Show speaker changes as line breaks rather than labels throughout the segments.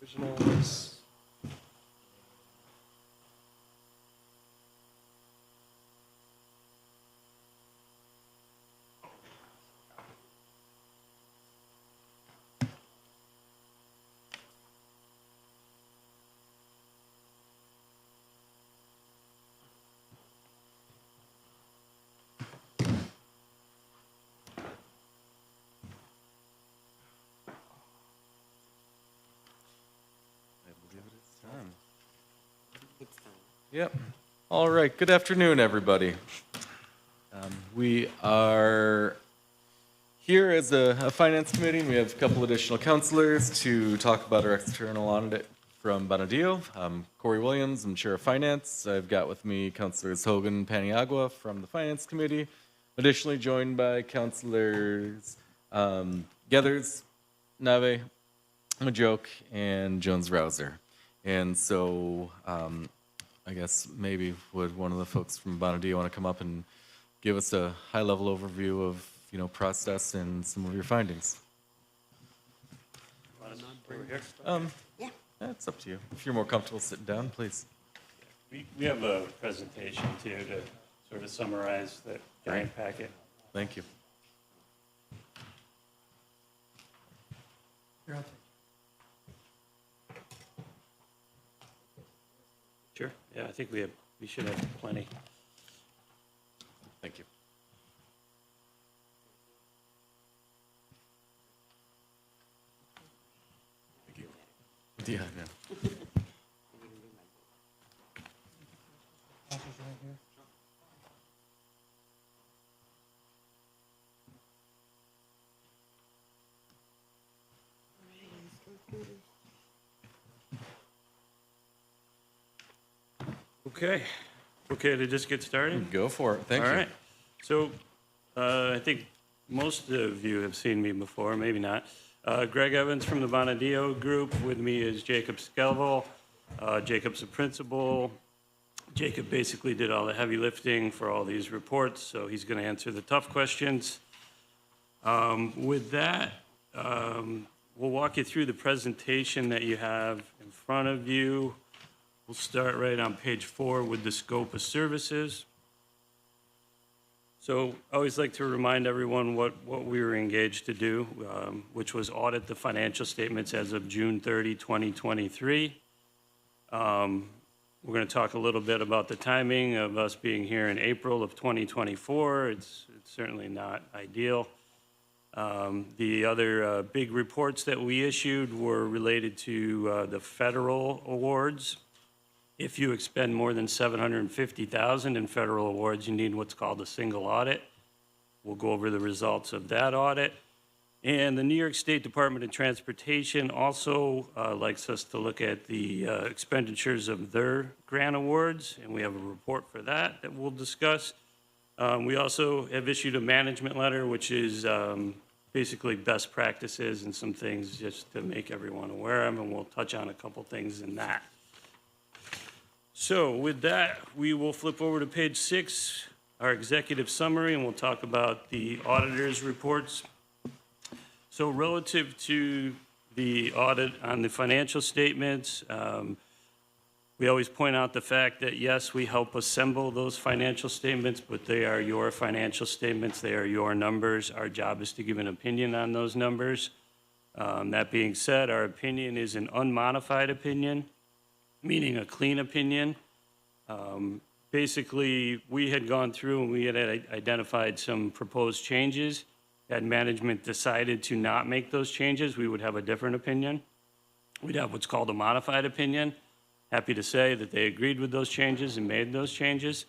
Originals. Yep. All right. Good afternoon, everybody. We are here as a finance committee. We have a couple additional counselors to talk about our external audit from Bonadillo. Corey Williams, I'm Chair of Finance. I've got with me Councilors Hogan Paniagua from the Finance Committee. Additionally joined by Councilors Gethers, Nave, Majoke, and Jones-Rouser. And so I guess maybe would one of the folks from Bonadillo want to come up and give us a high-level overview of, process and some of your findings?
Yeah.
That's up to you. If you're more comfortable sitting down, please.
We have a presentation too to sort of summarize the giant packet.
Thank you.
Sure. Yeah, I think we should have plenty.
Thank you. Yeah, yeah.
Okay to just get started?
Go for it. Thank you.
All right. So I think most of you have seen me before, maybe not. Greg Evans from the Bonadillo Group. With me is Jacob Skelvel. Jacob's a principal. Jacob basically did all the heavy lifting for all these reports, so he's going to answer the tough questions. With that, we'll walk you through the presentation that you have in front of you. We'll start right on page 4 with the scope of services. So I always like to remind everyone what we were engaged to do, which was audit the financial statements as of June 30, 2023. We're going to talk a little bit about the timing of us being here in April of 2024. It's certainly not ideal. The other big reports that we issued were related to the federal awards. If you expend more than $750,000 in federal awards, you need what's called a single audit. We'll go over the results of that audit. And the New York State Department of Transportation also likes us to look at the expenditures of their grant awards, and we have a report for that we'll discuss. We also have issued a management letter, which is basically best practices and some things just to make everyone aware of, and we'll touch on a couple things in that. So with that, we will flip over to page 6, our executive summary, and we'll talk about the auditor's reports. So relative to the audit on the financial statements, we always point out the fact that, yes, we help assemble those financial statements, but they are your financial statements. They are your numbers. Our job is to give an opinion on those numbers. That being said, our opinion is an unmodified opinion, meaning a clean opinion. Basically, we had gone through and we had identified some proposed changes. Had management decided to not make those changes, we would have a different opinion. We'd have what's called a modified opinion. Happy to say that they agreed with those changes and made those changes.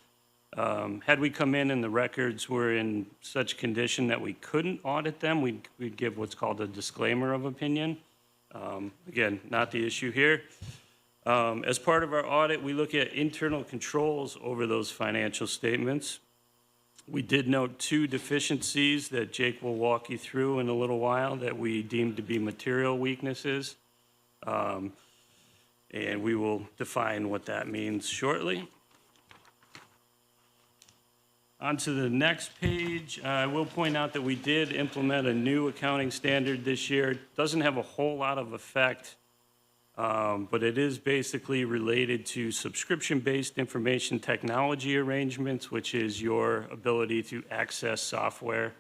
Had we come in and the records were in such condition that we couldn't audit them, we'd give what's called a disclaimer of opinion. Again, not the issue here. As part of our audit, we look at internal controls over those financial statements. We did note 2 deficiencies that Jake will walk you through in a little while that we deemed to be material weaknesses. And we will define what that means shortly. On to the next page, I will point out that we did implement a new accounting standard this year. It doesn't have a whole lot of effect but it is basically related to subscription-based information technology arrangements, which is your ability to access software.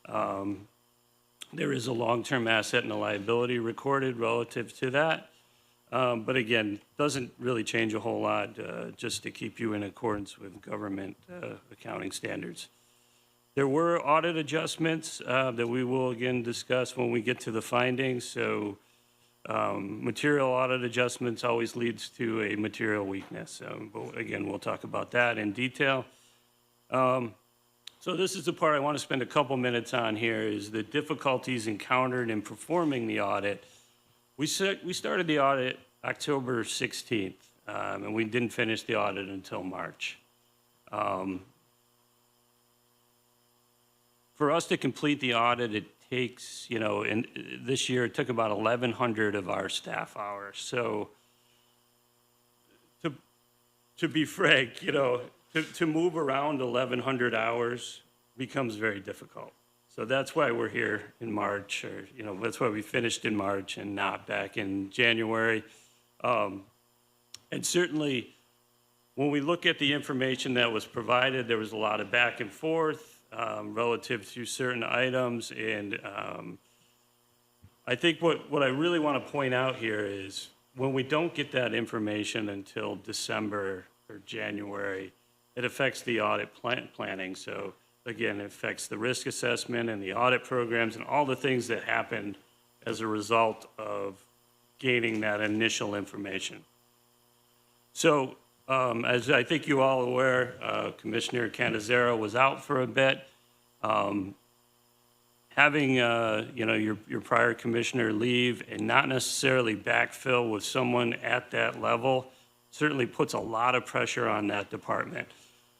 There is a long-term asset and a liability recorded relative to that. But again, doesn't really change a whole lot, just to keep you in accordance with government accounting standards. There were audit adjustments that we will again discuss when we get to the findings. So material audit adjustments always leads to a material weakness. But again, we'll talk about that in detail. So this is the part I want to spend a couple minutes on here, is the difficulties encountered in performing the audit. We started the audit October 16th, and we didn't finish the audit until March. For us to complete the audit, it takes, and this year it took about 1,100 of our staff hours. So to be frank, to move around 1,100 hours becomes very difficult. So that's why we're here in March, or, that's why we finished in March and not back in January. And certainly, when we look at the information that was provided, there was a lot of back and forth relative to certain items. And I think what I really want to point out here is when we don't get that information until December or January, it affects the audit planning. So again, it affects the risk assessment and the audit programs and all the things that happen as a result of gaining that initial information. So as I think you all are aware, Commissioner Canizero was out for a bit. Having your prior commissioner leave and not necessarily backfill with someone at that level certainly puts a lot of pressure on that department.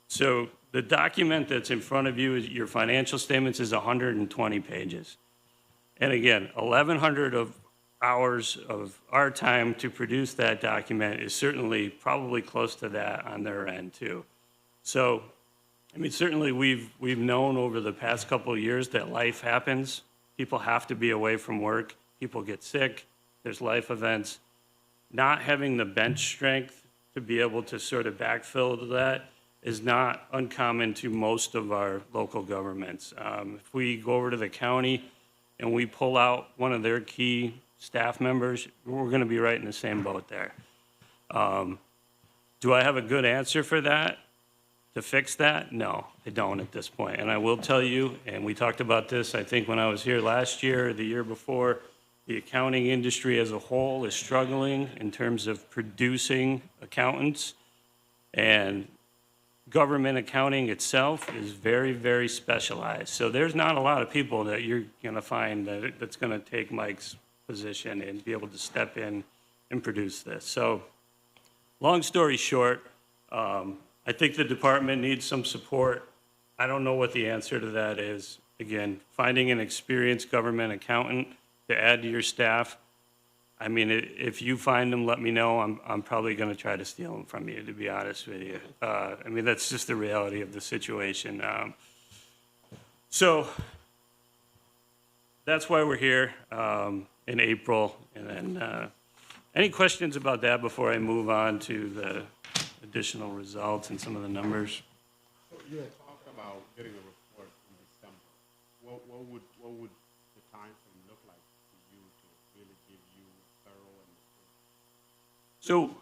So the document that's in front of you, is your financial statements, is 120 pages. And again, 1,100 of hours of our time to produce that document is certainly probably close to that on their end too. So, certainly we've known over the past couple of years that life happens. People have to be away from work. People get sick. There's life events. Not having the bench strength to be able to sort of backfill that is not uncommon to most of our local governments. If we go over to the county and we pull out one of their key staff members, we're going to be right in the same boat there. Do I have a good answer for that, to fix that? No, I don't at this point. And I will tell you, and we talked about this, I think, when I was here last year or the year before, the accounting industry as a whole is struggling in terms of producing accountants. And government accounting itself is very, very specialized. So there's not a lot of people that you're going to find that's going to take Mike's position and be able to step in and produce this. So long story short, I think the department needs some support. I don't know what the answer to that is. Again, finding an experienced government accountant to add to your staff. If you find them, let me know. I'm probably going to try to steal them from you, to be honest with you. That's just the reality of the situation. So that's why we're here in April. And then any questions about that before I move on to the additional results and some of the numbers?
So you had talked about getting a report in December. What would the time frame look like for you to really give you a thorough and
So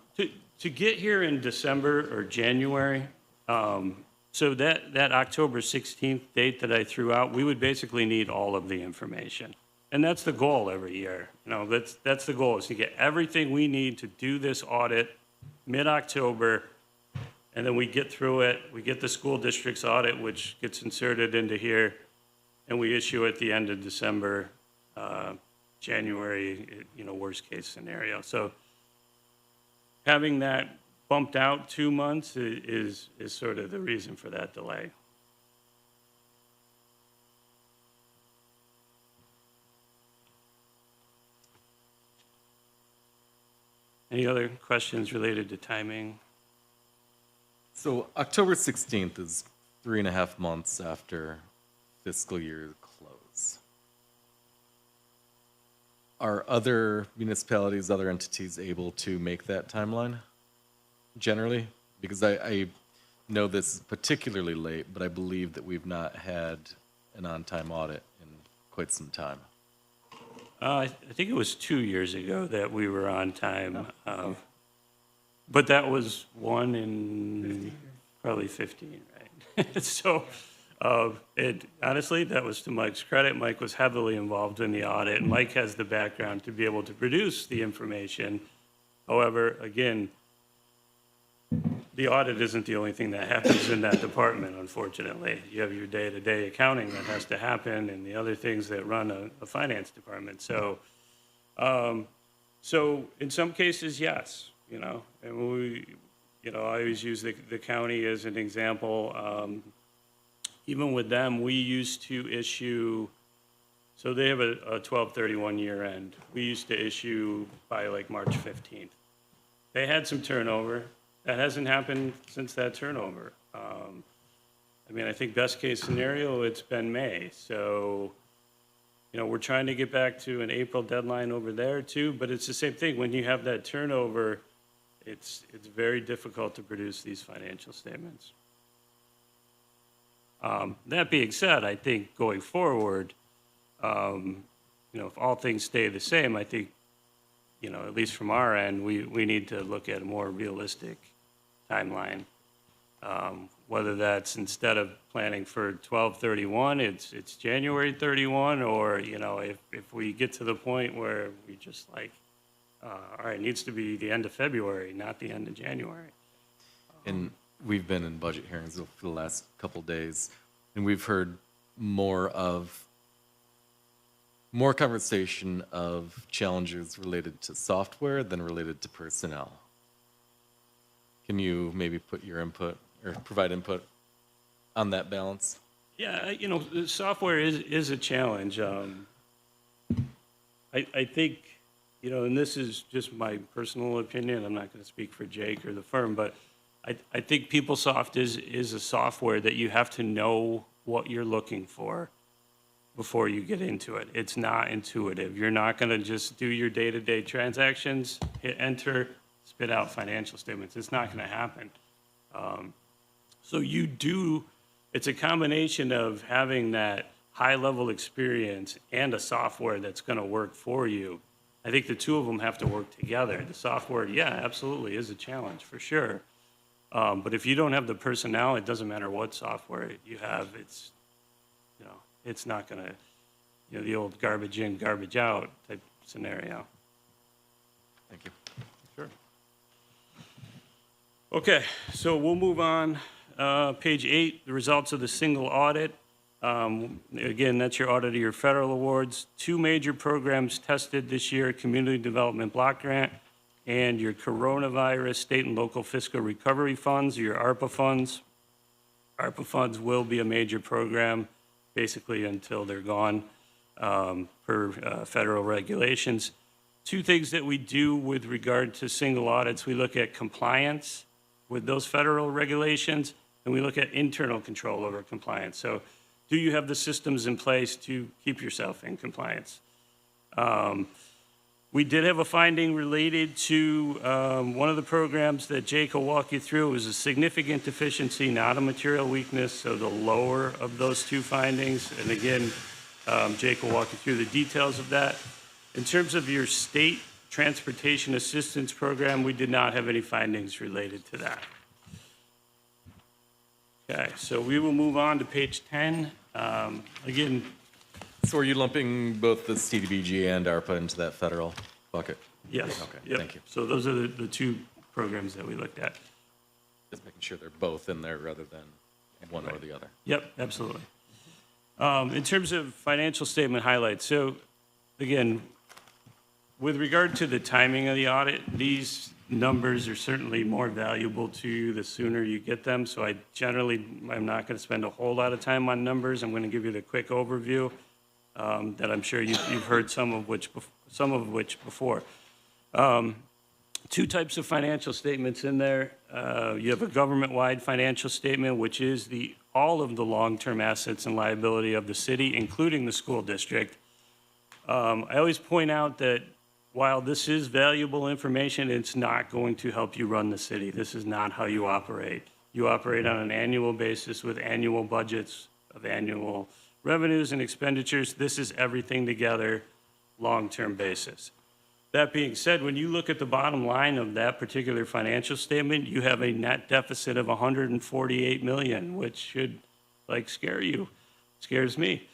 to get here in December or January, so that October 16th date that I threw out, we would basically need all of the information. And that's the goal every year. That's the goal, is to get everything we need to do this audit mid-October, and then we get through it. We get the school district's audit, which gets inserted into here, and we issue at the end of December, January, worst case scenario. So having that bumped out 2 months is sort of the reason for that delay. Any other questions related to timing?
So October 16th is 3.5 months after fiscal year close. Are other municipalities, other entities able to make that timeline generally? Because I know this is particularly late, but I believe that we've not had an on-time audit in quite some time.
I think it was 2 years ago that we were on time. But that was one in probably 15, right? So, honestly, that was to Mike's credit. Mike was heavily involved in the audit. Mike has the background to be able to produce the information. However, again, the audit isn't the only thing that happens in that department, unfortunately. You have your day-to-day accounting that has to happen and the other things that run a finance department. So, so in some cases, yes, you know, and we, you know, I always use the county as an example. Even with them, we used to issue, so they have a 12/31 year end. We used to issue by like March 15th. They had some turnover. That hasn't happened since that turnover. I mean, I think best case scenario, it's been May. So, you know, we're trying to get back to an April deadline over there too, but it's the same thing. When you have that turnover, it's very difficult to produce these financial statements. That being said, I think going forward, you know, if all things stay the same, I think, you know, at least from our end, we need to look at a more realistic timeline. Whether that's instead of planning for 12/31, it's January 31, or, you know, if we get to the point where we just like, all right, it needs to be the end of February, not the end of January.
And we've been in budget hearings for the last couple days, and we've heard more conversation of challenges related to software than related to personnel. Can you maybe put your input or provide input on that balance?
Yeah, you know, the software is a challenge. I think, you know, and this is just my personal opinion, I'm not going to speak for Jake or the firm, but I think PeopleSoft is a software that you have to know what you're looking for before you get into it. It's not intuitive. You're not going to just do your day-to-day transactions, hit enter, spit out financial statements. It's not going to happen. So it's a combination of having that high-level experience and a software that's going to work for you. I think the two of them have to work together. The software, yeah, absolutely is a challenge for sure. But if you don't have the personnel, it doesn't matter what software you have. It's, you know, it's not going to, you know, the old garbage in, garbage out type scenario.
Thank you.
Sure. Okay, so we'll move on. Page 8, the results of the single audit. Again, that's your audit of your federal awards. 2 major programs tested this year, Community Development Block Grant and your Coronavirus State and Local Fiscal Recovery Funds, your ARPA funds. ARPA funds will be a major program basically until they're gone per federal regulations. 2 things that we do with regard to single audits, we look at compliance with those federal regulations, and we look at internal control over compliance. So do you have the systems in place to keep yourself in compliance? We did have a finding related to one of the programs that Jake will walk you through. It was a significant deficiency, not a material weakness, so the lower of those 2 findings. And again, Jake will walk you through the details of that. In terms of your state transportation assistance program, we did not have any findings related to that. Okay, so we will move on to page 10. Again,
So are you lumping both the CDBG and ARPA into that federal bucket?
yes.
Okay,
Yep.
thank you.
So those are the 2 programs that we looked at.
Just making sure they're both in there rather than one or the other.
Yep, absolutely. In terms of financial statement highlights, so again, with regard to the timing of the audit, these numbers are certainly more valuable to you the sooner you get them. So I'm not going to spend a whole lot of time on numbers. I'm going to give you the quick overview that I'm sure you've heard some of which before. 2 types of financial statements in there. You have a government-wide financial statement, which is all of the long-term assets and liability of the city, including the school district. I always point out that while this is valuable information, it's not going to help you run the city. This is not how you operate. You operate on an annual basis with annual budgets of annual revenues and expenditures. This is everything together, long-term basis. That being said, when you look at the bottom line of that particular financial statement, you have a net deficit of 148 million, which should scare you. Scares me.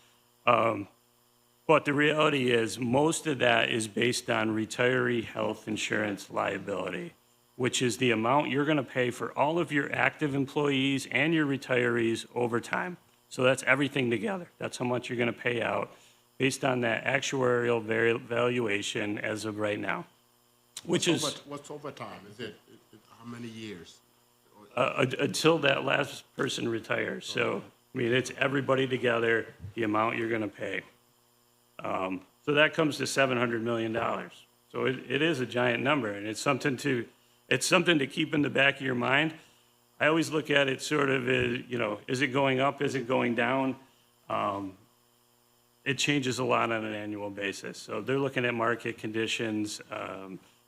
But the reality is most of that is based on retiree health insurance liability, which is the amount you're going to pay for all of your active employees and your retirees over time. So that's everything together. That's how much you're going to pay out based on that actuarial valuation as of right now, which
What's overtime? Is it how many years?
until that last person retires. So, I mean, it's everybody together, the amount you're going to pay. So that comes to $700 million. So it is a giant number, and it's something to keep in the back of your mind. I always look at it sort of as, is it going up? Is it going down? It changes a lot on an annual basis. So they're looking at market conditions.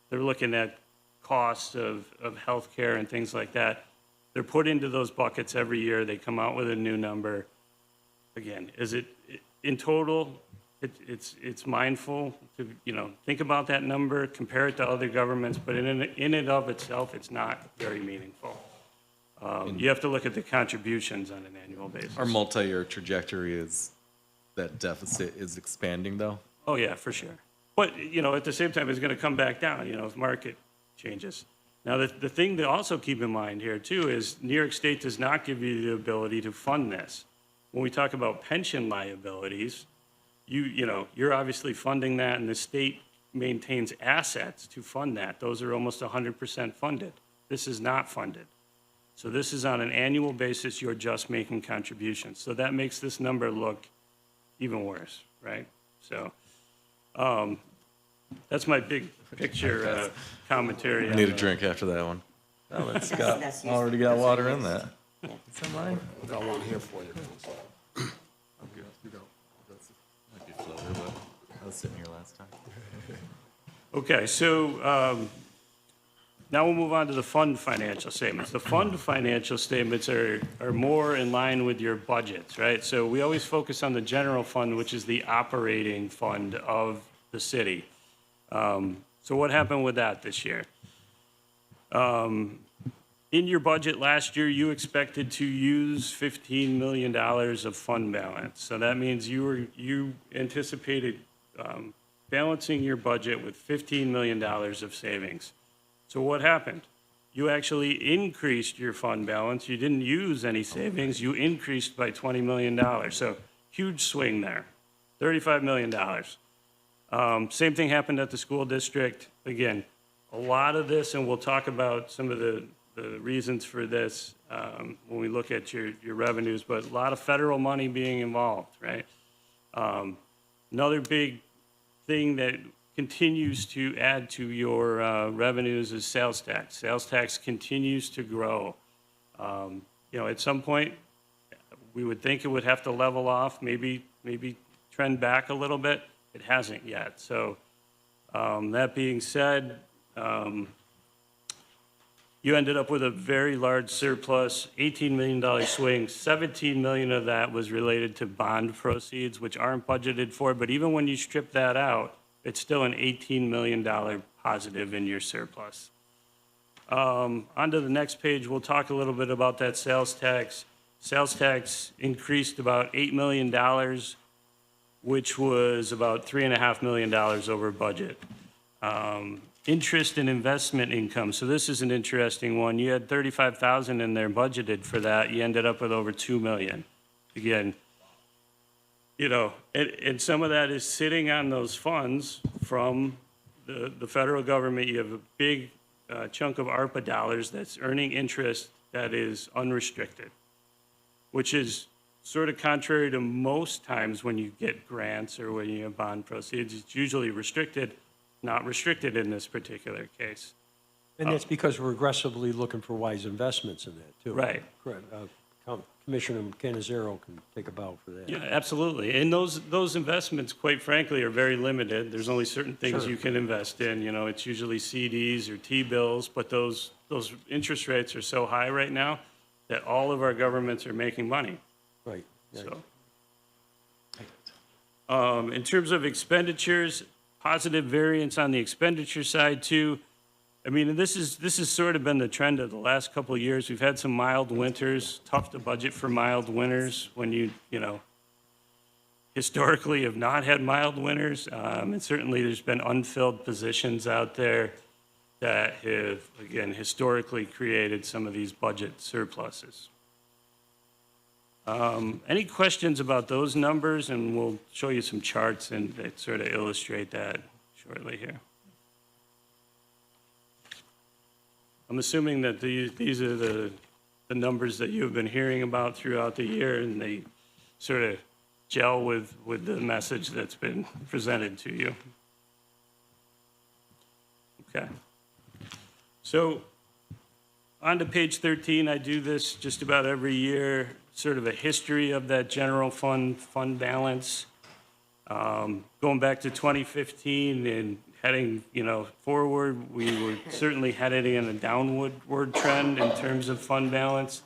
They're looking at costs of healthcare and things like that. They're put into those buckets every year. They come out with a new number. Again, is it in total? It's mindful to think about that number, compare it to other governments, but in and of itself, it's not very meaningful. You have to look at the contributions on an annual basis.
Our multi-year trajectory is that deficit is expanding, though.
Oh yeah, for sure. But at the same time, it's going to come back down. If market changes. Now, the thing to also keep in mind here too is New York State does not give you the ability to fund this. When we talk about pension liabilities, you're obviously funding that, and the state maintains assets to fund that. Those are almost 100% funded. This is not funded. So this is on an annual basis, you're just making contributions. So that makes this number look even worse, right? So that's my big picture commentary.
I need a drink after that one. Oh, it's already got water in that. Is that mine?
I got one here for you.
I'm good.
You go.
Might be floater, but I was sitting here last time.
Okay, so now we'll move on to the fund financial statements. The fund financial statements are more in line with your budgets, right? So we always focus on the general fund, which is the operating fund of the city. So what happened with that this year? In your budget last year, you expected to use $15 million of fund balance. So that means you anticipated balancing your budget with $15 million of savings. So what happened? You actually increased your fund balance. You didn't use any savings. You increased by $20 million. So huge swing there, $35 million. Same thing happened at the school district. Again, a lot of this, and we'll talk about some of the reasons for this when we look at your revenues, but a lot of federal money being involved, right? Another big thing that continues to add to your revenues is sales tax. Sales tax continues to grow. At some point, we would think it would have to level off, maybe trend back a little bit. It hasn't yet. So that being said, you ended up with a very large surplus, $18 million swing. 17 million of that was related to bond proceeds, which aren't budgeted for. But even when you strip that out, it's still an $18 million positive in your surplus. Onto the next page, we'll talk a little bit about that sales tax. Sales tax increased about $8 million, which was about $3.5 million over budget. Interest and investment income. So this is an interesting one. You had $35,000 in there budgeted for that. You ended up with over $2 million. Again, and some of that is sitting on those funds from the federal government. You have a big chunk of ARPA dollars that's earning interest that is unrestricted, which is sort of contrary to most times when you get grants or when you have bond proceeds. It's usually restricted. Not restricted in this particular case.
And that's because we're aggressively looking for wise investments in that, too.
Right.
Correct. Commissioner Canizero can take a bow for that.
Yeah, absolutely. And those investments, quite frankly, are very limited. There's only certain things
Sure.
you can invest in. You know, it's usually CDs or T-bills, but those interest rates are so high right now that all of our governments are making money.
Right. right.
So, in terms of expenditures, positive variance on the expenditure side too. I mean, and this has sort of been the trend of the last couple of years. We've had some mild winters, tough to budget for mild winters when you know, historically have not had mild winters. And certainly there's been unfilled positions out there that have, again, historically created some of these budget surpluses. Any questions about those numbers? And we'll show you some charts and that sort of illustrate that shortly here. I'm assuming that these are the numbers that you've been hearing about throughout the year, and they sort of gel with the message that's been presented to you. Okay. So on to page 13, I do this just about every year, sort of a history of that general fund balance. Going back to 2015 and heading, you know, forward, we were certainly headed in a downward trend in terms of fund balance.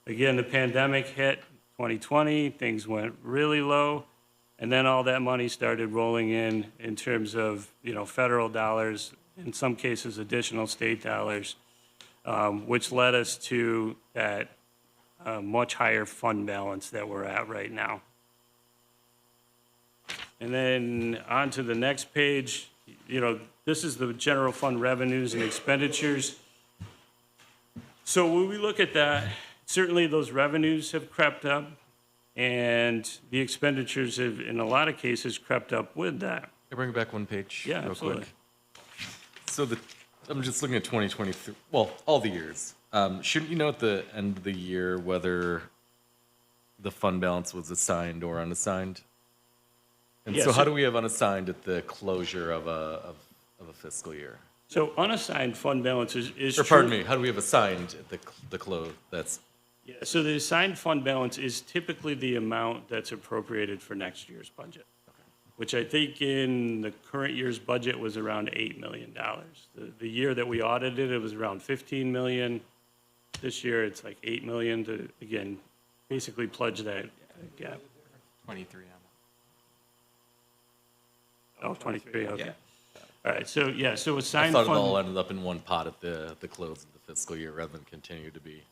Again, the pandemic hit 2020, things went really low, and then all that money started rolling in terms of, you know, federal dollars, in some cases additional state dollars, which led us to that much higher fund balance that we're at right now. And then on to the next page, you know, this is the general fund revenues and expenditures. So when we look at that, certainly those revenues have crept up, and the expenditures have, in a lot of cases, crept up with that.
Can I bring back one page?
Yeah,
real
absolutely.
quick? So I'm just looking at 2023, well, all the years. Shouldn't you know at the end of the year whether the fund balance was assigned or unassigned? And
Yeah,
so how
so-
do we have unassigned at the closure of a fiscal year?
So unassigned fund balance is
Or pardon
true-
me, how do we have assigned at the close? That's,
Yeah, so the assigned fund balance is typically the amount that's appropriated for next year's budget, which I think in the current year's budget was around $8 million. The year that we audited, it was around 15 million. This year, it's like 8 million to, again, basically pledge that gap.
23 on
Oh, 23, okay. All right, so, yeah, so
I
assigned
thought it all
fund.
ended up in one pot at the close of the fiscal year rather than continue to be.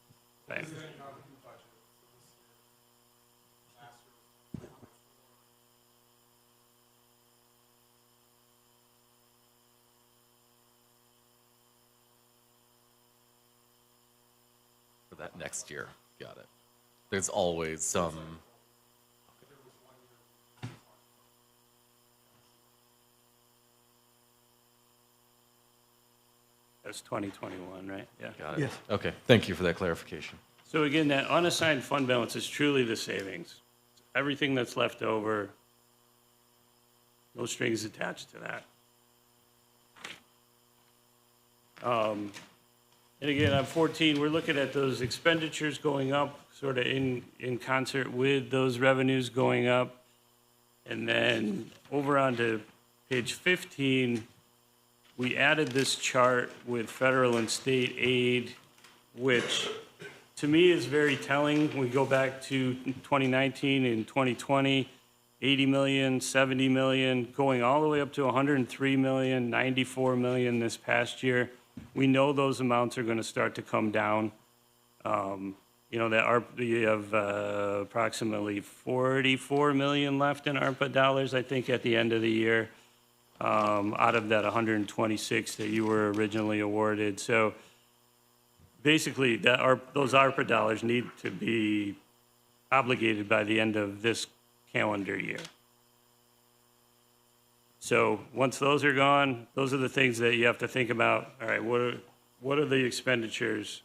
Right.
For that next year. Got it. There's always some.
That's 2021, right? Yeah.
Got it.
Yes.
Okay, thank you for that clarification.
So again, that unassigned fund balance is truly the savings. Everything that's left over, no strings attached to that. And again, on 14, we're looking at those expenditures going up, sort of in concert with those revenues going up. And then over onto page 15, we added this chart with federal and state aid, which to me is very telling. We go back to 2019 and 2020, 80 million, 70 million, going all the way up to 103 million, 94 million this past year. We know those amounts are going to start to come down. You know, we have approximately 44 million left in ARPA dollars, I think, at the end of the year, out of that 126 that you were originally awarded. So basically, those ARPA dollars need to be obligated by the end of this calendar year. So once those are gone, those are the things that you have to think about. All right, what are the expenditures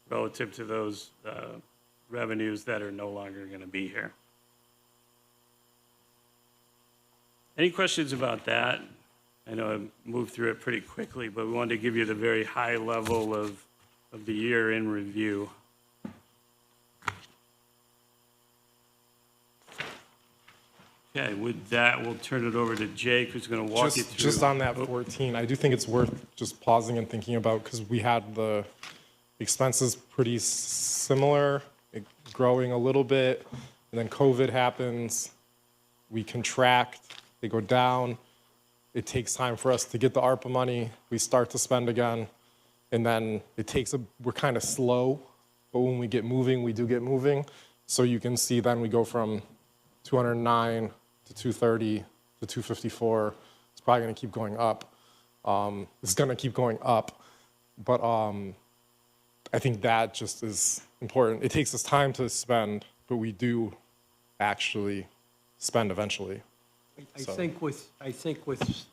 relative to those revenues that are no longer going to be here? Any questions about that? I know I moved through it pretty quickly, but we wanted to give you the very high level of the year in review. Okay, with that, we'll turn it over to Jake, who's going to walk you through.
Just on that 14, I do think it's worth just pausing and thinking about, because we had the expenses pretty similar, growing a little bit, and then COVID happens, we contract, they go down, it takes time for us to get the ARPA money, we start to spend again, and then we're kind of slow, but when we get moving, we do get moving. So you can see then we go from 209 to 230 to 254. It's probably going to keep going up. It's going to keep going up. But I think that just is important. It takes us time to spend, but we do actually spend eventually.
I think with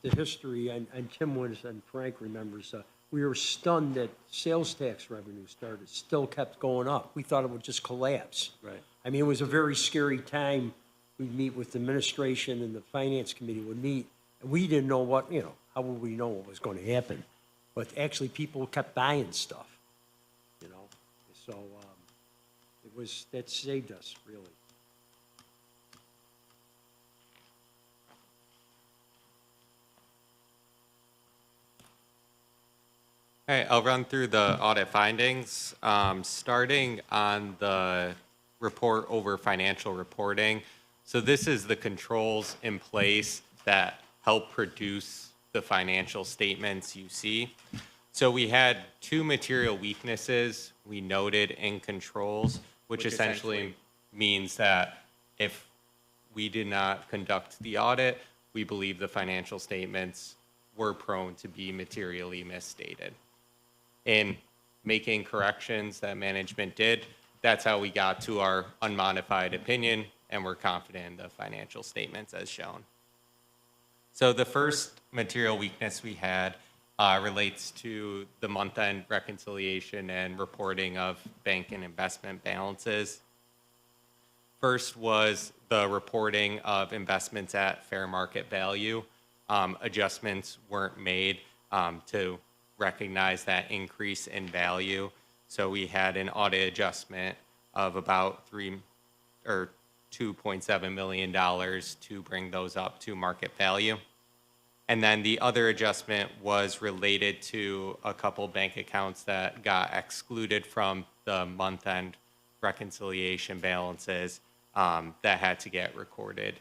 the history, and Tim was, and Frank remembers, we were stunned that sales tax revenue still kept going up. We thought it would just collapse.
Right.
I mean, it was a very scary time. We'd meet with the administration and the finance committee would meet, and we didn't know how would we know what was going to happen? But actually, people kept buying stuff, So that saved us, really.
Okay, I'll run through the audit findings, starting on the report over financial reporting. So this is the controls in place that help produce the financial statements you see. So we had two material weaknesses we noted in controls, which essentially means that if we did not conduct the audit, we believe the financial statements were prone to be materially misstated. In making corrections that management did, that's how we got to our unmodified opinion, and we're confident in the financial statements as shown. So the first material weakness we had relates to the month-end reconciliation and reporting of bank and investment balances. First was the reporting of investments at fair market value. Adjustments weren't made to recognize that increase in value. So we had an audit adjustment of about $2.7 million to bring those up to market value. And then the other adjustment was related to a couple bank accounts that got excluded from the month-end reconciliation balances that had to get recorded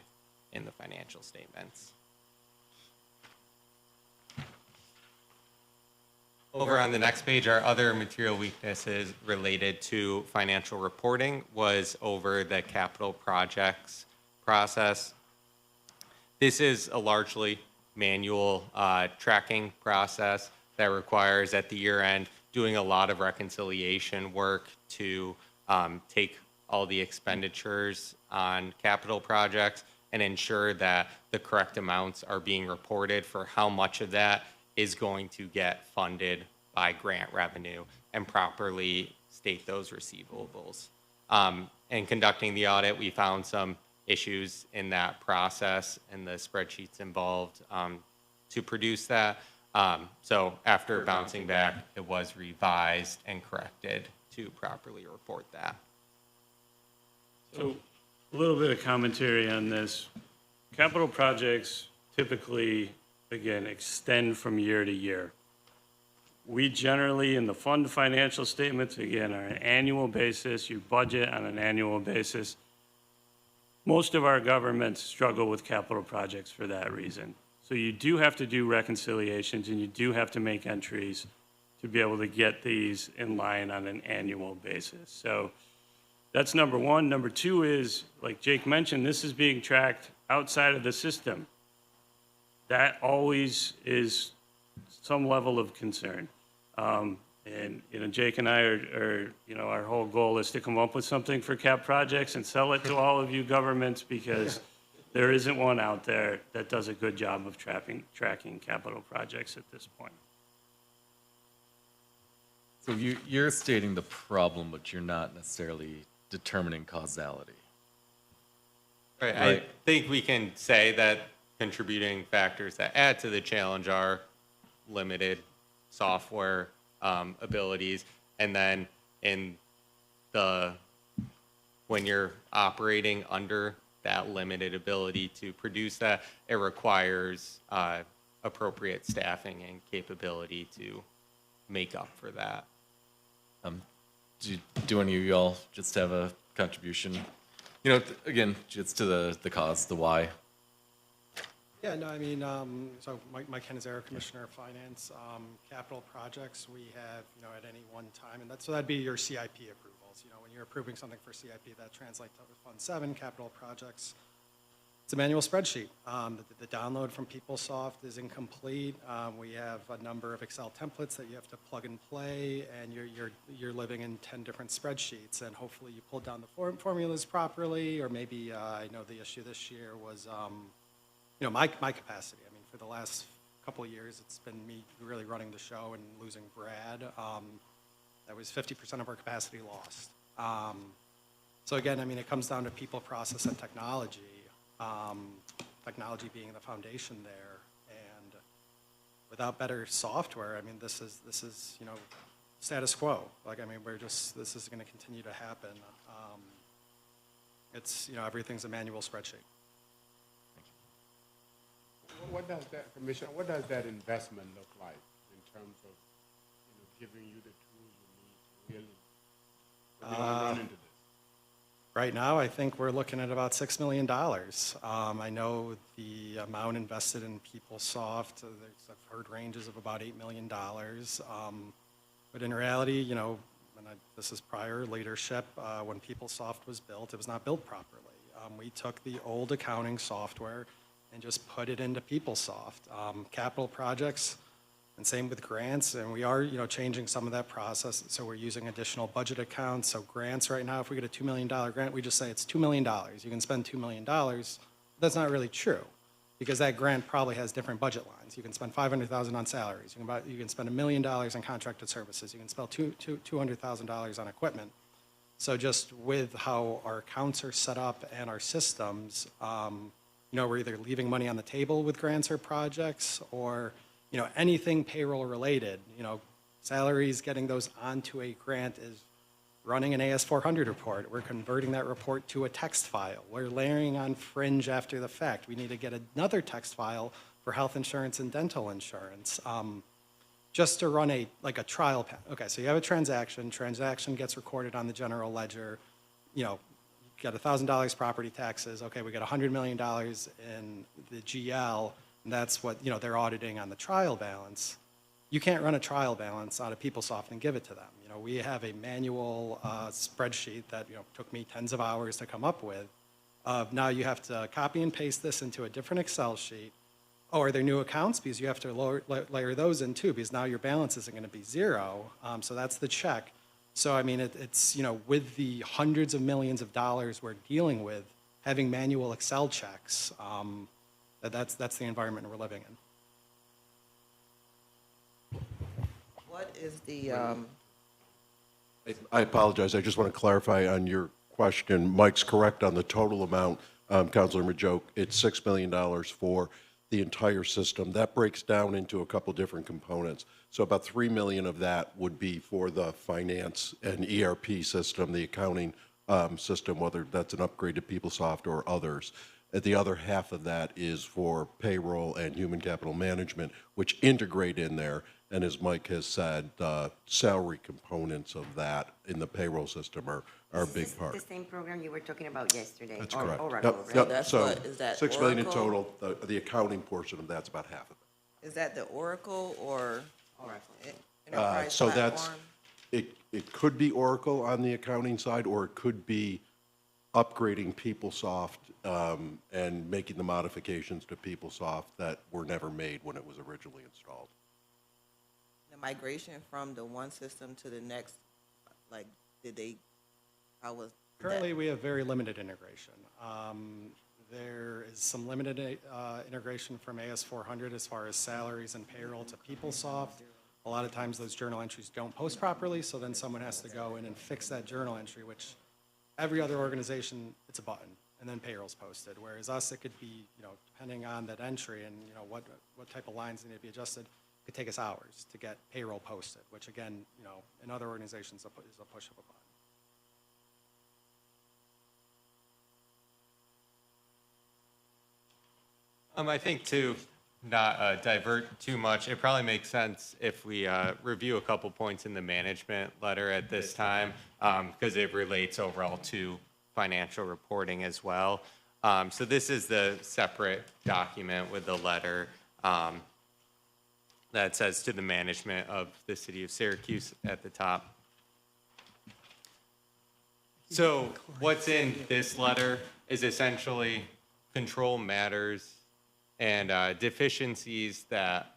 in the financial statements. Over on the next page, our other material weaknesses related to financial reporting was over the capital projects process. This is a largely manual tracking process that requires at the year end doing a lot of reconciliation work to take all the expenditures on capital projects and ensure that the correct amounts are being reported for how much of that is going to get funded by grant revenue and properly state those receivables. In conducting the audit, we found some issues in that process and the spreadsheets involved to produce that. So after bouncing back, it was revised and corrected to properly report that.
So a little bit of commentary on this. Capital projects typically, again, extend from year to year. We generally, in the fund financial statements, again, are an annual basis. You budget on an annual basis. Most of our governments struggle with capital projects for that reason. So you do have to do reconciliations and you do have to make entries to be able to get these in line on an annual basis. So that's number one. Number two is, like Jake mentioned, this is being tracked outside of the system. That always is some level of concern. And Jake and I are, our whole goal is to come up with something for cap projects and sell it to all of you governments, because there isn't one out there that does a good job of tracking capital projects at this point.
So you're stating the problem, but you're not necessarily determining causality.
Right.
Right.
I think we can say that contributing factors that add to the challenge are limited software abilities, and then when you're operating under that limited ability to produce that. It requires appropriate staffing and capability to make up for that.
Do any of you all just have a contribution? You know, again, it's to the cause, the why.
Yeah, no, I mean, so Mike Canizero, Commissioner of Finance, capital projects we have, you know, at any one time, and so that'd be your CIP approvals. You know, when you're approving something for CIP, that translates to Fund 7, capital projects. It's a manual spreadsheet. The download from PeopleSoft is incomplete. We have a number of Excel templates that you have to plug and play, and you're living in 10 different spreadsheets, and hopefully you pulled down the formulas properly, or maybe, I know the issue this year was, you know, my capacity. I mean, for the last couple of years, it's been me really running the show and losing Brad. That was 50% of our capacity lost. So again, I mean, it comes down to people, process, and technology. Technology being the foundation there, and without better software, I mean, this is you know, status quo. Like, I mean, this is going to continue to happen. It's, you know, everything's a manual spreadsheet.
What does that, Commissioner, what does that investment look like in terms of, you know, giving you the tools you need to really run into this?
Right now, I think we're looking at about $6 million. I know the amount invested in PeopleSoft, I've heard ranges of about $8 million. But in reality, you know, this is prior leadership, when PeopleSoft was built, it was not built properly. We took the old accounting software and just put it into PeopleSoft. Capital projects, and same with grants, and we are, you know, changing some of that process, so we're using additional budget accounts. So grants right now, if we get a $2 million grant, we just say it's $2 million. You can spend $2 million. That's not really true, because that grant probably has different budget lines. You can spend $500,000 on salaries. You can spend $1 million on contracted services. You can spend $200,000 on equipment. So just with how our accounts are set up and our systems, you know, we're either leaving money on the table with grants or projects, or, you know, anything payroll related, you know, salaries, getting those onto a grant is running an AS400 report. We're converting that report to a text file. We're layering on fringe after the fact. We need to get another text file for health insurance and dental insurance. Just to run a trial. Okay, so you have a transaction gets recorded on the general ledger, you know, you got $1,000 property taxes. Okay, we got $100 million in the GL, and that's what, you know, they're auditing on the trial balance. You can't run a trial balance out of PeopleSoft and give it to them. You know, we have a manual spreadsheet that, you know, took me tens of hours to come up with. Now you have to copy and paste this into a different Excel sheet. Oh, are there new accounts? Because you have to layer those in too, because now your balance isn't going to be zero. So that's the check. So, I mean, it's, you know, with the hundreds of millions of dollars we're dealing with, having manual Excel checks, that's the environment we're living in.
What is the,
I apologize. I just want to clarify on your question. Mike's correct on the total amount, Councilor Majoke. It's $6 million for the entire system. That breaks down into a couple different components. So about $3 million of that would be for the finance and ERP system, the accounting system, whether that's an upgrade to PeopleSoft or others. The other half of that is for payroll and human capital management, which integrate in there. And as Mike has said, the salary components of that in the payroll system are a big part.
The same program you were talking about yesterday.
That's
or
correct.
Oracle,
Yep,
right?
yep.
That's
So
what- is that
$6 million in
Oracle?
total. The accounting portion of that's about half of it.
is that the Oracle or
Oracle.
enterprise
So that's,
platform?
it could be Oracle on the accounting side, or it could be upgrading PeopleSoft and making the modifications to PeopleSoft that were never made when it was originally installed.
The migration from the one system to the next, like, how was that?
Currently, we have very limited integration. There is some limited integration from AS400 as far as salaries and payroll to PeopleSoft. A lot of times those journal entries don't post properly, so then someone has to go in and fix that journal entry, which every other organization, it's a button, and then payroll's posted. Whereas us, it could be, you know, depending on that entry and, you know, what type of lines need to be adjusted, it could take us hours to get payroll posted, which again, you know, in other organizations is a push of a button.
I think to not divert too much, it probably makes sense if we review a couple points in the management letter at this time, because it relates overall to financial reporting as well. So this is the separate document with the letter that says to the management of the city of Syracuse at the top. So what's in this letter is essentially control matters and deficiencies that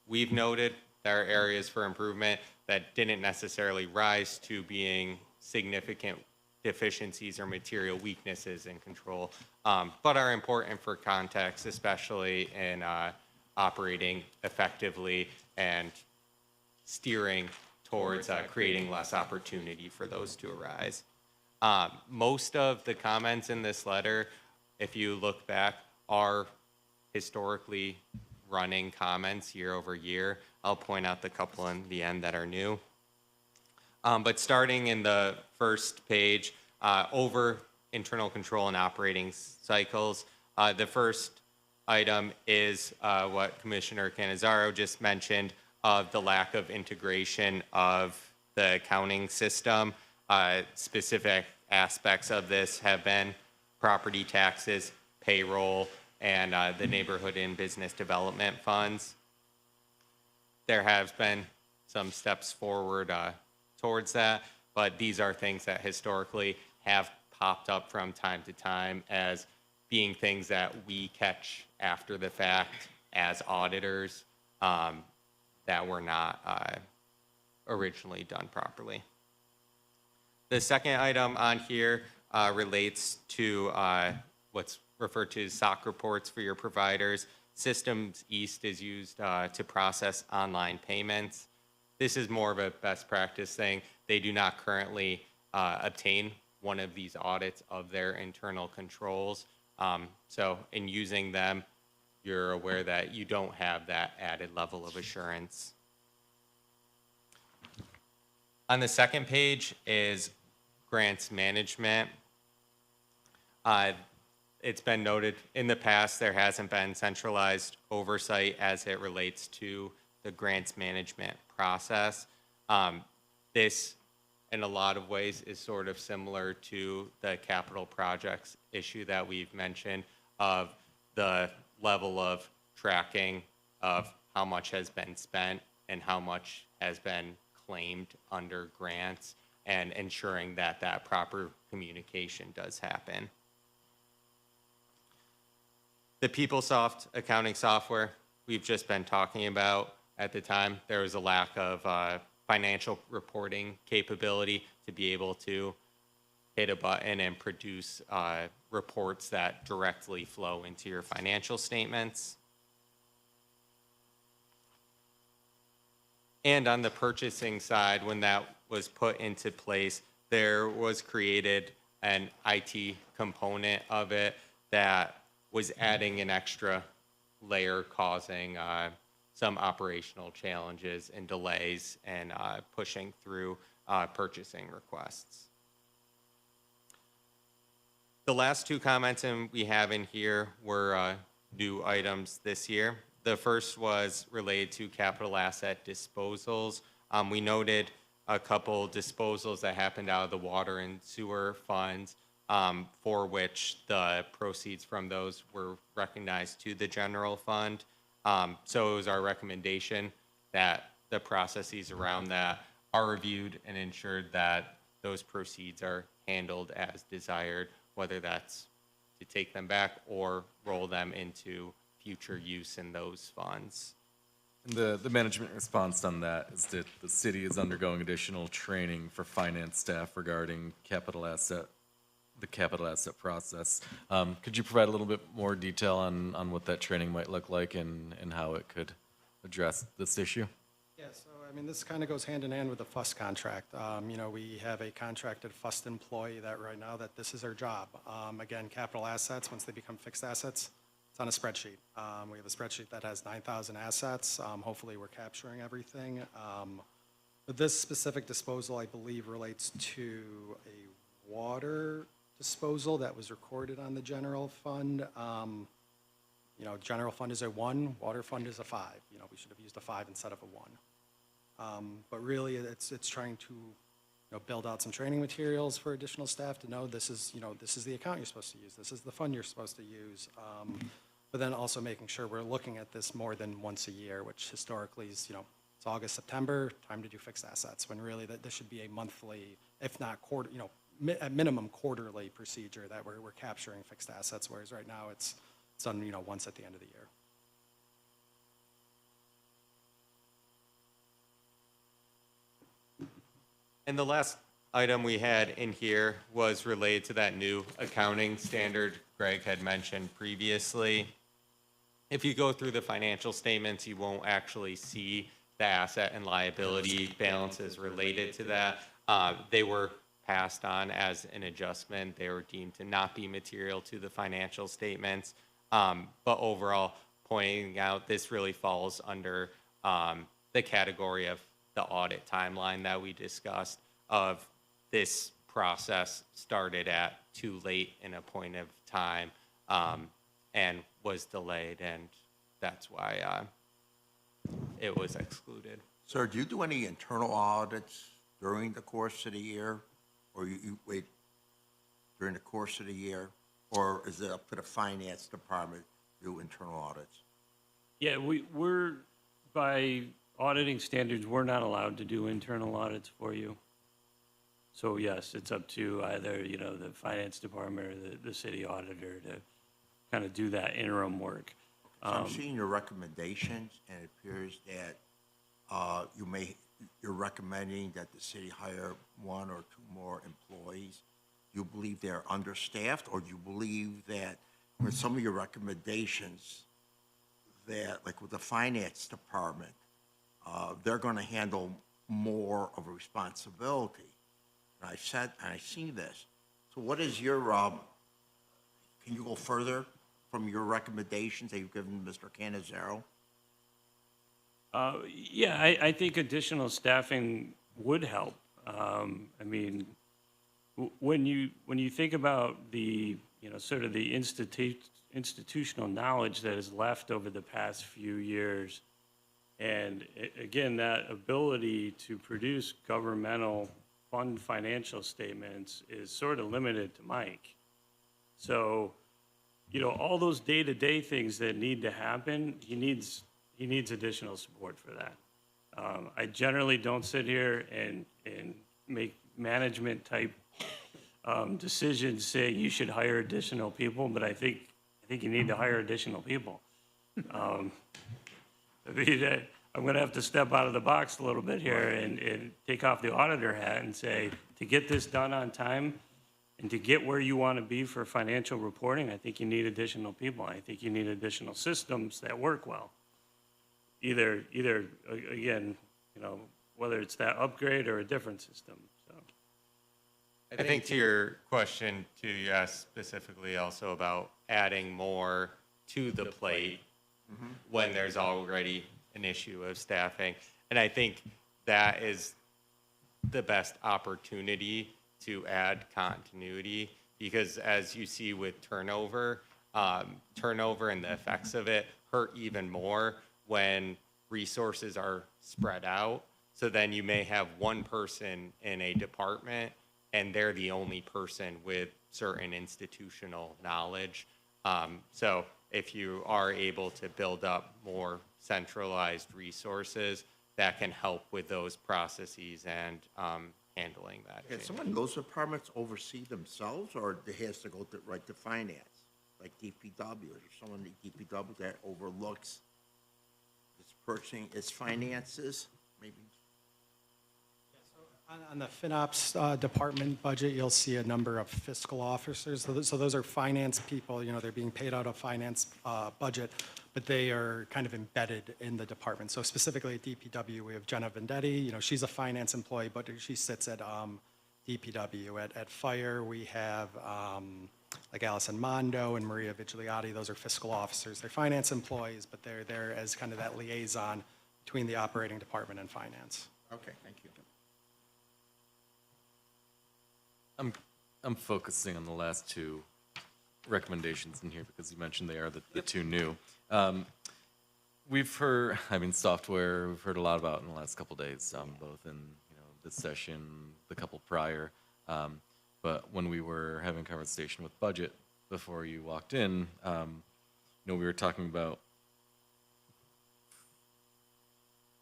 we've noted that are areas for improvement that didn't necessarily rise to being significant deficiencies or material weaknesses in control, but are important for context, especially in operating effectively and steering towards creating less opportunity for those to arise. Most of the comments in this letter, if you look back, are historically running comments year over year. I'll point out the couple in the end that are new. But starting in the first page, over internal control and operating cycles, the first item is what Commissioner Cannizzaro just mentioned of the lack of integration of the accounting system. Specific aspects of this have been property taxes, payroll, and the neighborhood and business development funds. There have been some steps forward towards that, but these are things that historically have popped up from time to time as being things that we catch after the fact as auditors that were not originally done properly. The second item on here relates to what's referred to as SOC reports for your providers. Systems East is used to process online payments. This is more of a best practice thing. They do not currently obtain one of these audits of their internal controls. So in using them, you're aware that you don't have that added level of assurance. On the second page is grants management. It's been noted in the past there hasn't been centralized oversight as it relates to the grants management process. This, in a lot of ways, is sort of similar to the capital projects issue that we've mentioned of the level of tracking of how much has been spent and how much has been claimed under grants and ensuring that that proper communication does happen. The PeopleSoft accounting software we've just been talking about at the time, there was a lack of financial reporting capability to be able to hit a button and produce reports that directly flow into your financial statements. And on the purchasing side, when that was put into place, there was created an IT component of it that was adding an extra layer, causing some operational challenges and delays and pushing through purchasing requests. The last two comments we have in here were new items this year. The first was related to capital asset disposals. We noted a couple disposals that happened out of the water and sewer funds for which the proceeds from those were recognized to the general fund. So it was our recommendation that the processes around that are reviewed and ensured that those proceeds are handled as desired, whether that's to take them back or roll them into future use in those funds.
And the management response on that is that the city is undergoing additional training for finance staff regarding the capital asset process. Could you provide a little bit more detail on what that training might look like and how it could address this issue?
Yeah, so I mean, this kind of goes hand in hand with the FUS contract. You know, we have a contracted FUS employee that right now that this is their job. Again, capital assets, once they become fixed assets, it's on a spreadsheet. We have a spreadsheet that has 9,000 assets. Hopefully we're capturing everything. But this specific disposal, I believe, relates to a water disposal that was recorded on the general fund. You know, general fund is a 1, water fund is a 5. You know, we should have used a 5 instead of a 1. But really, it's trying to, you know, build out some training materials for additional staff to know this is, you know, this is the account you're supposed to use, this is the fund you're supposed to use. But then also making sure we're looking at this more than once a year, which historically is, you know, it's August, September, time to do fixed assets, when really that this should be a monthly, if not quarter, you know, at minimum quarterly procedure that we're capturing fixed assets, whereas right now it's done, you know, once at the end of the year.
And the last item we had in here was related to that new accounting standard Greg had mentioned previously. If you go through the financial statements, you won't actually see the asset and liability balances related to that. They were passed on as an adjustment. They were deemed to not be material to the financial statements. But overall, pointing out this really falls under the category of the audit timeline that we discussed, of this process started at too late in a point of time and was delayed, and that's why it was excluded.
Sir, do you do any internal audits during the course of the year? Or you wait during the course of the year? Or is it up to the finance department to do internal audits?
Yeah, we're, by auditing standards, we're not allowed to do internal audits for you. So yes, it's up to either, you know, the finance department or the city auditor to kind of do that interim work.
So I'm seeing your recommendations, and it appears that you're recommending that the city hire 1 or 2 more employees. Do you believe they're understaffed, or do you believe that with some of your recommendations that, like with the finance department, they're going to handle more of a responsibility? And I see this. So what is your, can you go further from your recommendations that you've given Mr. Cannizzaro?
Yeah, I think additional staffing would help. I mean, when you think about the, you know, sort of the institutional knowledge that is left over the past few years, and again, that ability to produce governmental fund financial statements is sort of limited to Mike. So, you know, all those day-to-day things that need to happen, he needs additional support for that. I generally don't sit here and make management type decisions saying you should hire additional people, but I think you need to hire additional people. I mean, I'm going to have to step out of the box a little bit here and take off the auditor hat and say, to get this done on time and to get where you want to be for financial reporting, I think you need additional people. I think you need additional systems that work well. Either again, you know, whether it's that upgrade or a different system. So,
I think to your question, too, you asked specifically also about adding more to the plate when there's already an issue of staffing. And I think that is the best opportunity to add continuity, because as you see with turnover and the effects of it hurt even more when resources are spread out. So then you may have one person in a department and they're the only person with certain institutional knowledge. So if you are able to build up more centralized resources, that can help with those processes and handling that.
Can someone in those departments oversee themselves, or it has to go right to finance, like DPW? Or someone in DPW that overlooks its purchasing, its finances, maybe?
On the FinOps department budget, you'll see a number of fiscal officers. So those are finance people, you know, they're being paid out of finance budget, but they are kind of embedded in the department. So specifically at DPW, we have Jenna Vendetti, you know, she's a finance employee, but she sits at DPW. At Fire, we have like Allison Mondo and Maria Vigigliotti. Those are fiscal officers. They're finance employees, but they're there as kind of that liaison between the operating department and finance.
Okay, thank you.
I'm focusing on the last two. recommendations in here because you mentioned they are the two new. We've heard, software, we've heard a lot about in the last couple days, both in, this session, the couple prior. But when we were having a conversation with budget before you walked in, we were talking about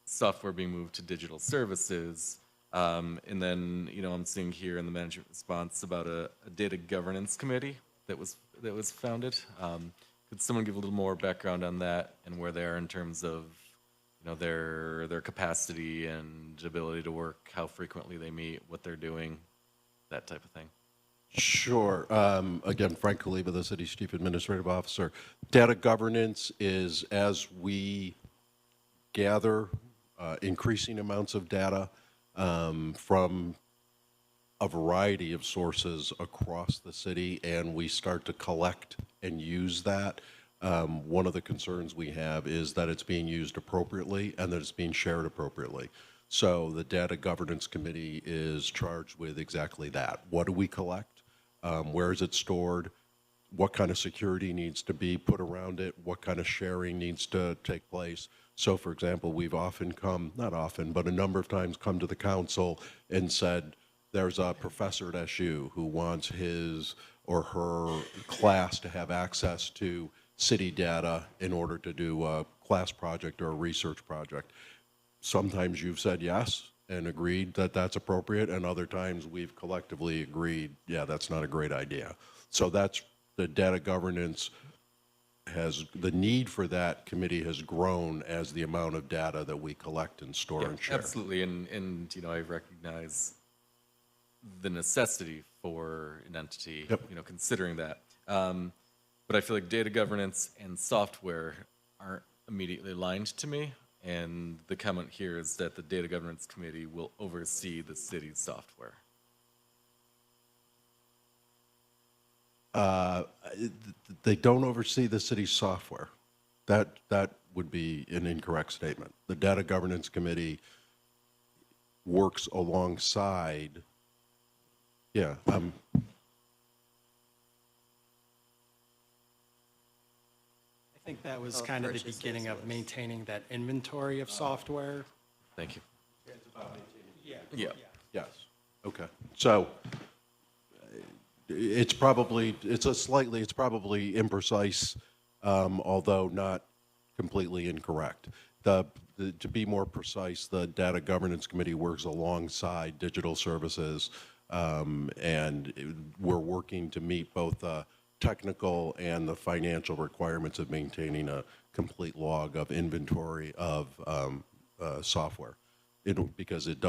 software being moved to digital services. And then, I'm seeing here in the management response about a data governance committee that was founded. Could someone give a little more background on that and where they are in terms of, their capacity and ability to work, how frequently they meet, what they're doing, that type of thing?
Sure. Again, Frank Kaliba, the city's chief administrative officer. Data governance is as we gather increasing amounts of data from a variety of sources across the city, and we start to collect and use that. One of the concerns we have is that it's being used appropriately and that it's being shared appropriately. So the Data Governance Committee is charged with exactly that. What do we collect? Where is it stored? What kind of security needs to be put around it? What kind of sharing needs to take place? So, for example, we've often not often, but a number of times come to the council and said, there's a professor at SU who wants his or her class to have access to city data in order to do a class project or a research project. Sometimes you've said yes and agreed that that's appropriate, and other times we've collectively agreed, yeah, that's not a great idea. So that's the data governance the need for that committee has grown as the amount of data that we collect and store and share.
Absolutely, and I recognize the necessity for an entity, considering that. But I feel like data governance and software aren't immediately aligned to me. And the comment here is that the Data Governance Committee will oversee the city's software.
They don't oversee the city's software. That would be an incorrect statement. The Data Governance Committee works alongside,
I think that was kind of the beginning of maintaining that inventory of software.
Thank you.
yes, okay. So it's probably imprecise, although not completely incorrect. To be more precise, the Data Governance Committee works alongside digital services, and we're working to meet both the technical and the financial requirements of maintaining a complete log of inventory of software. Because it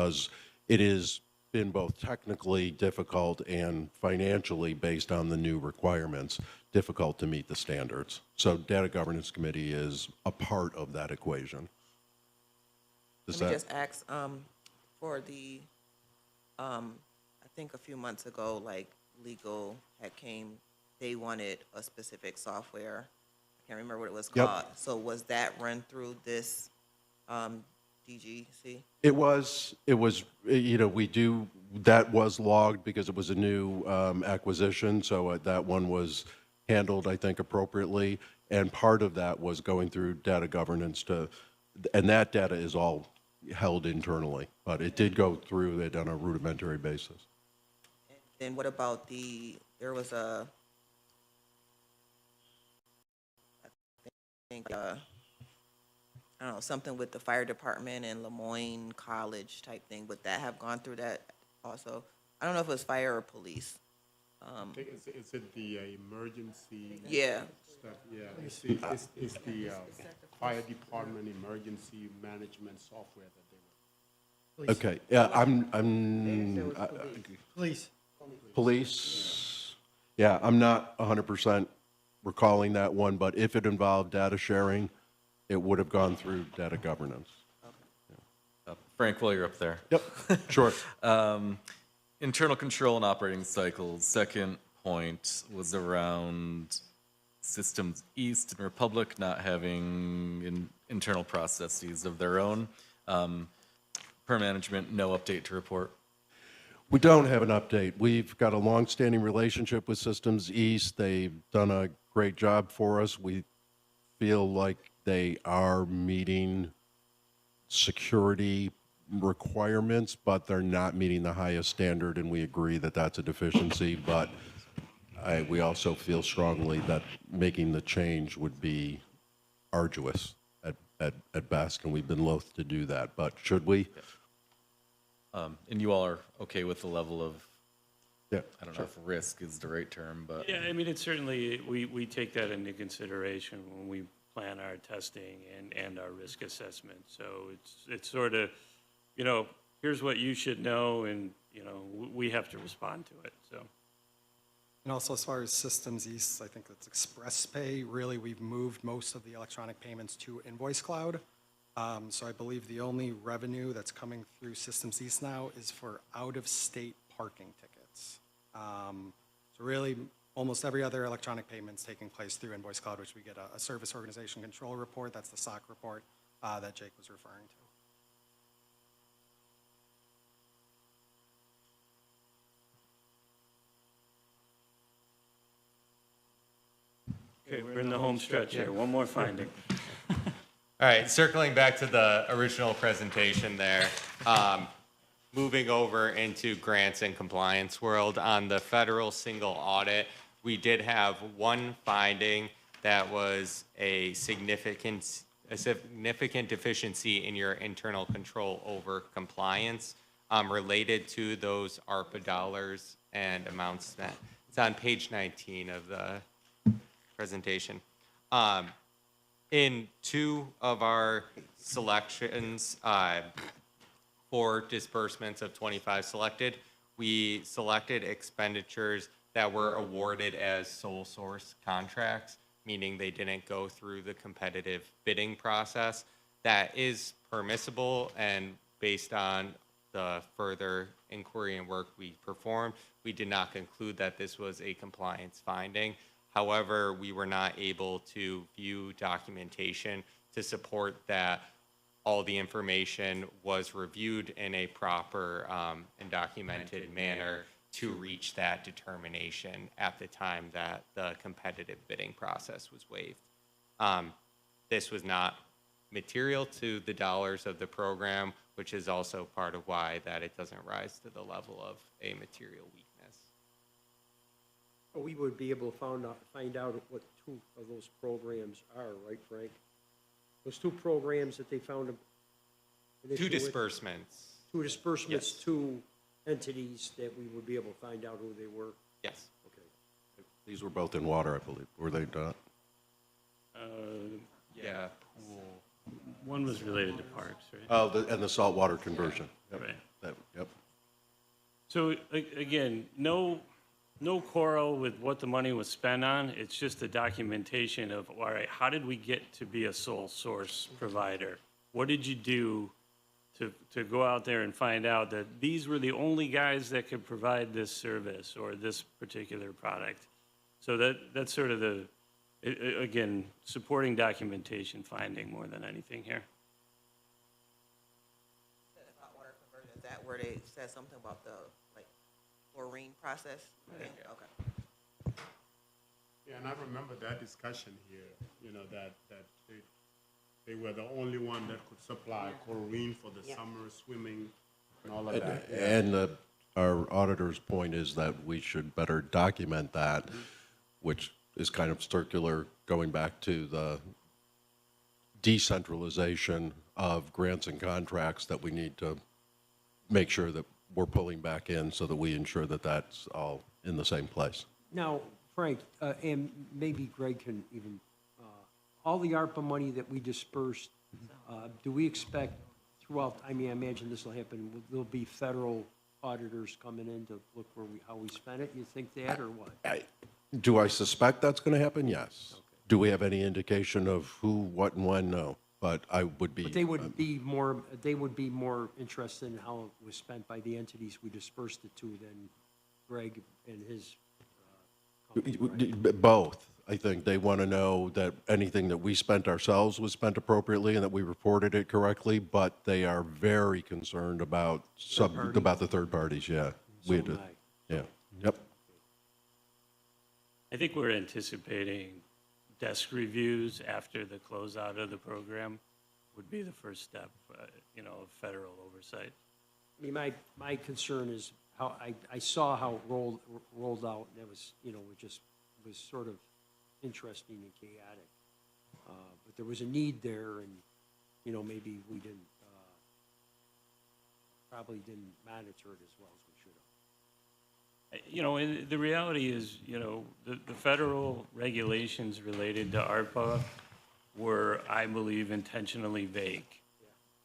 is been both technically difficult and financially, based on the new requirements, difficult to meet the standards. So Data Governance Committee is a part of that equation.
Let me just ask for the, I think a few months ago, like legal had came, they wanted a specific software. I can't remember what it was called. So was that run through this DGC?
It was, that was logged because it was a new acquisition, so that one was handled, I think, appropriately, and part of that was going through data governance and that data is all held internally, but it did go through it on a rudimentary basis.
And then what about there was a, I think, I don't know, something with the fire department and Lemoyne College type thing. Would that have gone through that also? I don't know if it was fire or police.
Is it the emergency?
Yeah.
Stuff? Yeah, it's the fire department emergency management software that they were.
Okay, yeah, Police, yeah, I'm not 100% recalling that one, but if it involved data sharing, it would have gone through data governance.
Frank, while you're up there.
Yep, sure.
Internal control and operating cycles. Second point was around Systems East and Republic not having internal processes of their own. Per management, no update to report.
We don't have an update. We've got a long-standing relationship with Systems East. They've done a great job for us. We feel like they are meeting security requirements, but they're not meeting the highest standard, and we agree that that's a deficiency. But we also feel strongly that making the change would be arduous at best, and we've been loath to do that. But should we?
And you all are okay with the level of,
Yeah.
I don't know if risk is the right term, but.
Yeah, I mean, it's certainly, we take that into consideration when we plan our testing and our risk assessment. So it's sort of, you know, here's what you should know, and, you know, we have to respond to it, so.
And also, as far as Systems East, I think that's Express Pay. Really, we've moved most of the electronic payments to Invoice Cloud. So I believe the only revenue that's coming through Systems East now is for out-of-state parking tickets. So really, almost every other electronic payment's taking place through Invoice Cloud, which we get a Service Organization Control report. That's the SOC report that Jake was referring to.
Okay, we're in the home stretch here. One more finding.
All right, circling back to the original presentation there, moving over into grants and compliance world, on the federal single audit, we did have one finding that was a significant deficiency in your internal control over compliance related to those ARPA dollars and amounts spent. It's on page 19 of the presentation. In two of our selections for disbursements of 25 selected, we selected expenditures that were awarded as sole source contracts, meaning they didn't go through the competitive bidding process. That is permissible, and based on the further inquiry and work we performed, we did not conclude that this was a compliance finding. However, we were not able to view documentation to support that all the information was reviewed in a proper and documented manner to reach that determination at the time that the competitive bidding process was waived. This was not material to the dollars of the program, which is also part of why that it doesn't rise to the level of a material weakness.
We would be able to find out what two of those programs are, right, Frank? Those two programs that they found an issue
Two
with?
disbursements.
Two disbursements,
Yes.
two entities that we would be able to find out who they were.
Yes.
Okay.
These were both in water, I believe. Were they not?
Yeah.
One was related to parks, right?
Oh, and the saltwater conversion. Yep.
Right.
Yep.
So again, no quarrel with what the money was spent on. It's just the documentation of, all right, how did we get to be a sole source provider? What did you do to go out there and find out that these were the only guys that could provide this service or this particular product? So that's sort of the, again, supporting documentation finding more than anything here.
Hot water conversion, is that where they said something about the, like, chlorine process? Okay.
Yeah, and I remember that discussion here, you know, that they were the only one that could supply chlorine for the summer swimming and all of that. Yeah.
And our auditor's point is that we should better document that, which is kind of circular, going back to the decentralization of grants and contracts that we need to make sure that we're pulling back in so that we ensure that that's all in the same place.
Now, Frank, and maybe Greg can even, all the ARPA money that we dispersed, do we expect throughout, I mean, I imagine this will happen, there'll be federal auditors coming in to look how we spent it? You think that, or what?
Do I suspect that's going to happen? Yes. Okay. Do we have any indication of who, what, and when? No. But I would be.
But they would be more interested in how it was spent by the entities we dispersed it to than Greg and his company, right?
Both. I think they want to know that anything that we spent ourselves was spent appropriately and that we reported it correctly, but they are very concerned about the third parties, yeah. we had
So
to,
am I.
yeah, yep.
I think we're anticipating desk reviews after the closeout of the program would be the first step, of federal oversight.
I mean, my concern is how, I saw how it rolled out, and it was, it was sort of interesting and chaotic. But there was a need there, and, maybe we didn't, probably didn't monitor it as well as we should have.
And the reality is, the federal regulations related to ARPA were, I believe, intentionally vague,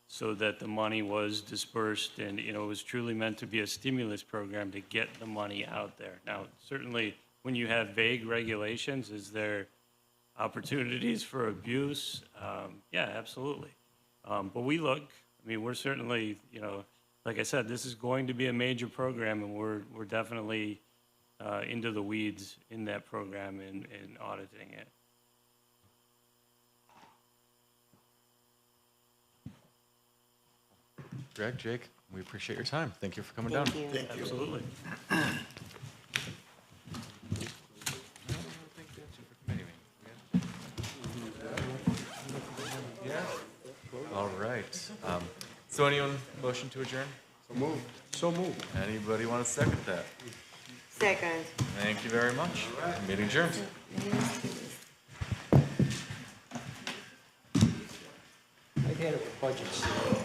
so that the money was dispersed and, it was truly meant to be a stimulus program to get the money out there. Now, certainly, when you have vague regulations, is there opportunities for abuse? Yeah, absolutely. But we're certainly, like I said, this is going to be a major program, and we're definitely into the weeds in that program and auditing it.
Greg, Jake, we appreciate your time. Thank you for coming down.
Thank you.
Absolutely.
All right. So anyone motion to adjourn?
So moved.
Anybody want to second that?
Second.
Thank you very much. Meeting adjourned.
I've had a budget.